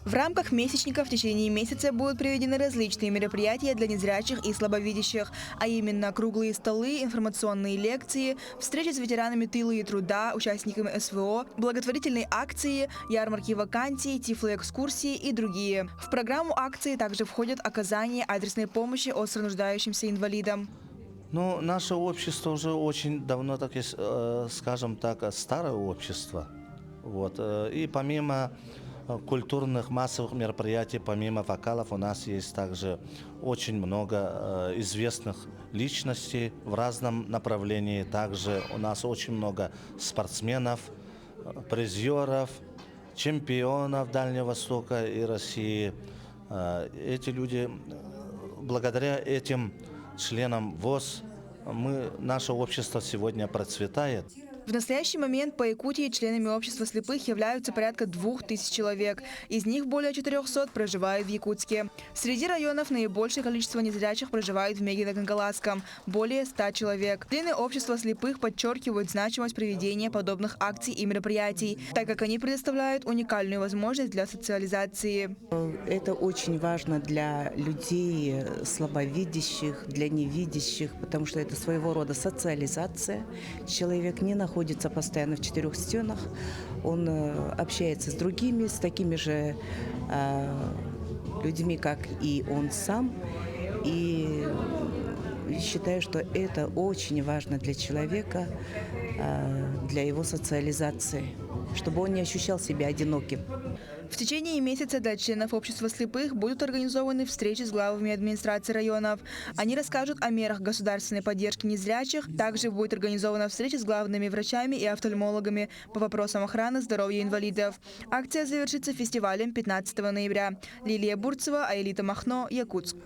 В рамках месячника в течение месяца будут проведены различные мероприятия для незрячих и слабовидящих, а именно круглые столы, информационные лекции, встречи с ветеранами тыла и труда, участниками СВО, благотворительные акции, ярмарки вакансий, тифлоэкскурсии и другие. В программу акции также входит оказание адресной помощи остро нуждающимся инвалидам. Ну, наше общество уже очень давно, так, скажем так, старое общество. Вот. И помимо культурных массовых мероприятий, помимо вокалов, у нас есть также очень много известных личностей в разном направлении. Также у нас очень много спортсменов, призеров, чемпионов Дальнего Востока и России. Эти люди, благодаря этим членам ВОС, наше общество сегодня процветает. В настоящий момент по Якутии членами общества слепых являются порядка 2000 человек. Из них более 400 проживают в Якутске. Среди районов наибольшее количество незрячих проживают в Мегино-Гангаласском – более 100 человек. Члены общества слепых подчеркивают значимость проведения подобных акций и мероприятий, так как они предоставляют уникальную возможность для социализации. Это очень важно для людей слабовидящих, для невидящих, потому что это своего рода социализация. Человек не находится постоянно в четырех стенах, он общается с другими, с такими же людьми, как и он сам. И считаю, что это очень важно для человека, для его социализации, чтобы он не ощущал себя одиноким. В течение месяца для членов общества слепых будут организованы встречи с главами администрации районов. Они расскажут о мерах государственной поддержки незрячих. Также будет организована встреча с главными врачами и офтальмологами по вопросам охраны здоровья инвалидов. Акция завершится фестивалем 15 ноября. Лилия Бурцева, Аэлита Махно, Якутск.